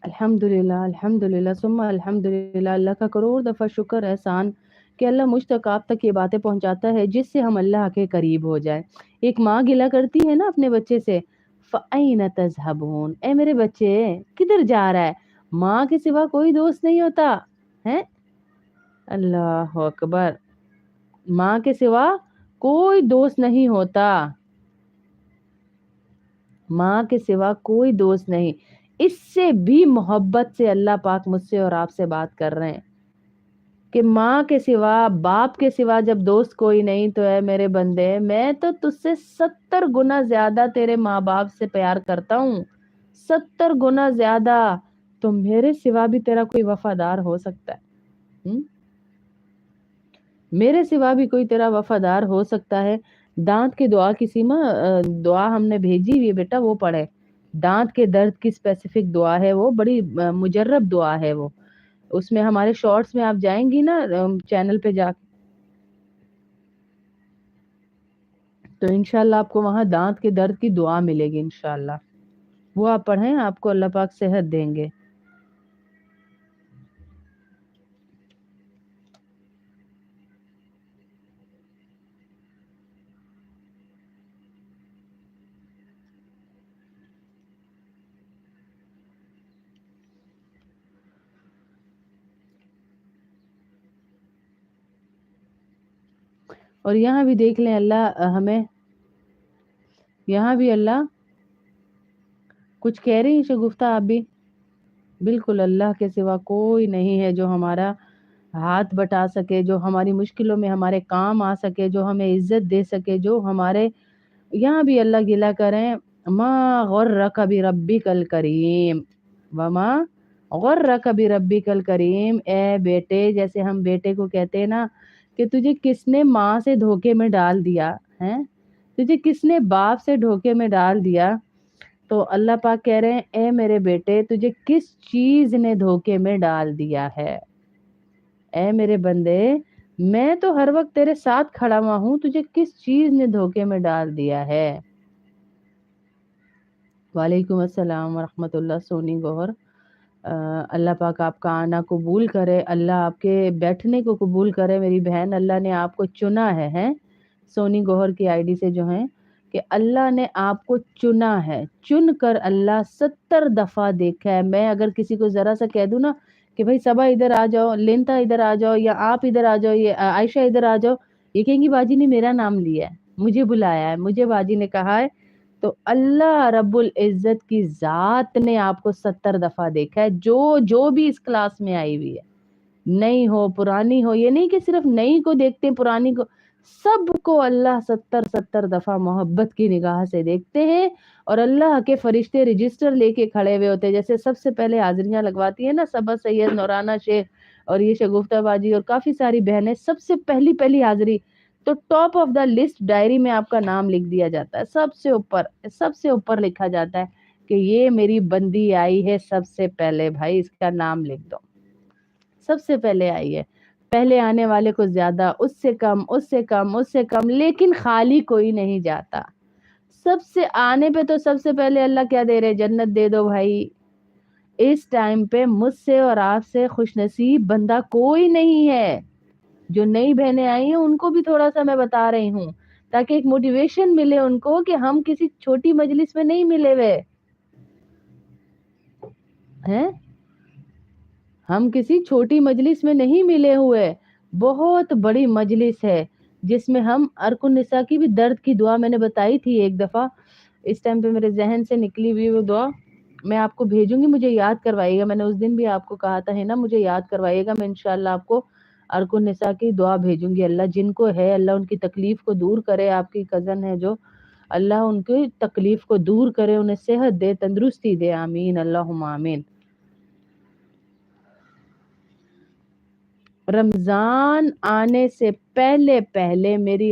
अल्हम्दुलिल्लाह सुम्मा अल्हम्दुलिल्लाह। अल्लाह का करोड़ दफ़ा शुक्र एहसान कि अल्लाह मुझ तक आप तक ये बातें पहुंचाता है जिससे हम अल्लाह के करीब हो जाएं। एक माँ गिला करती है ना अपने बच्चे से, फ़अैन तज़हबून, ए मेरे बच्चे किधर जा रहा है, माँ के सिवा कोई दोस्त नहीं होता है। अल्लाह अकबर, माँ के सिवा कोई दोस्त नहीं होता, माँ के सिवा कोई दोस्त नहीं। इससे भी मोहब्बत से अल्लाह पाक मुझसे और आपसे बात कर रहे हैं कि माँ के सिवा, बाप के सिवा जब दोस्त कोई नहीं तो है मेरे बंदे, मैं तो तुझसे 70 गुना ज्यादा तेरे माँ बाप से प्यार करता हूँ, 70 गुना ज्यादा। तो मेरे सिवा भी तेरा कोई वफादार हो सकता है? हुँ? मेरे सिवा भी कोई तेरा वफादार हो सकता है? दांत की दुआ की सीमा, दुआ हमने भेजी हुई है बेटा, वो पढ़े। दांत के दर्द की स्पेसिफिक दुआ है वो, बड़ी मुजर्रब दुआ है वो। उसमें हमारे शॉर्ट्स में आप जाएंगी ना, चैनल पे जा, तो इंशाल्लाह आपको वहां दांत के दर्द की दुआ मिलेगी इंशाल्लाह। वो आप पढ़ें, आपको अल्लाह पाक सेहत देंगे। और यहाँ भी देख लें अल्लाह हमें, यहाँ भी अल्लाह कुछ कह रही है शगुफ्ता आप भी? बिल्कुल, अल्लाह के सिवा कोई नहीं है जो हमारा हाथ बटा सके, जो हमारी मुश्किलों में हमारे काम आ सके, जो हमें इज्जत दे सके, जो हमारे, यहाँ भी अल्लाह गिला करें, माँ गुर्रक बिरब्बिकल करीम, वमा गुर्रक बिरब्बिकल करीम। ए बेटे, जैसे हम बेटे को कहते हैं ना कि तुझे किसने माँ से धोखे में डाल दिया है, तुझे किसने बाप से धोखे में डाल दिया, तो अल्लाह पाक कह रहे हैं ए मेरे बेटे तुझे किस चीज ने धोखे में डाल दिया है। ए मेरे बंदे, मैं तो हर वक्त तेरे साथ खड़ा हुआ हूं, तुझे किस चीज ने धोखे में डाल दिया है। वालेकुम अस्सलाम वरहमतुल्लाह सोनी गौहर। अल्लाह पाक आपका आना कबूल करे, अल्लाह आपके बैठने को कबूल करे मेरी बहन। अल्लाह ने आपको चुना है, हैं? सोनी गौहर की आईडी से जो है कि अल्लाह ने आपको चुना है, चुन कर अल्लाह 70 दफा देखा है। मैं अगर किसी को जरा सा कह दूं ना कि भाई सबा इधर आ जाओ, लेंता इधर आ जाओ, या आप इधर आ जाओ, ये आयशा इधर आ जाओ, ये कहेंगी बाजी ने मेरा नाम लिया है, मुझे बुलाया है, मुझे बाजी ने कहा है। तो अल्लाह रब्बुल इज्जत की जात ने आपको 70 दफा देखा है, जो जो भी इस क्लास में आई हुई है, नई हो पुरानी हो, ये नहीं कि सिर्फ नई को देखते हैं पुरानी को, सबको अल्लाह 70 70 दफा मोहब्बत की निगाह से देखते हैं। और अल्लाह के फरिश्ते रजिस्टर लेके खड़े हुए होते हैं, जैसे सबसे पहले हाजिरियां लगवाती है ना सबा सैयद नौराना शेख और ये शगुफ्ता बाजी और काफी सारी बहनें, सबसे पहली पहली हाजिरी तो top of the list diary में आपका नाम लिख दिया जाता है, सबसे ऊपर लिखा जाता है कि ये मेरी बंदी आई है सबसे पहले, भाई इसका नाम लिख दो। सबसे पहले आई है, पहले आने वाले को ज्यादा, उससे कम, उससे कम, उससे कम, लेकिन खाली कोई नहीं जाता। सबसे आने पे तो सबसे पहले अल्लाह क्या दे रहे, जन्नत दे दो भाई। इस टाइम पे मुझसे और आपसे खुशनसीब बंदा कोई नहीं है। जो नई बहनें आई हैं उनको भी थोड़ा सा मैं बता रही हूँ, ताकि एक मोटिवेशन मिले उनको कि हम किसी छोटी मजलिस में नहीं मिले हुए हैं, हम किसी छोटी मजलिस में नहीं मिले हुए, बहुत बड़ी मजलिस है जिसमें हम अरकुन निसा की भी दर्द की दुआ मैंने बताई थी एक दफा, इस टाइम पे मेरे जहन से निकली हुई वो दुआ मैं आपको भेजूंगी, मुझे याद करवाइएगा। मैंने उस दिन भी आपको कहा था है ना, मुझे याद करवाइएगा, मैं इंशाल्लाह आपको अरकुन निसा की दुआ भेजूंगी। अल्लाह जिनको है अल्लाह उनकी तकलीफ को दूर करे, आपकी कजन है जो, अल्लाह उनकी तकलीफ को दूर करे, उन्हें सेहत दे, तंदुरुस्ती दे, आमीन अल्लाहुम्मा आमीन। रमजान आने से पहले पहले मेरी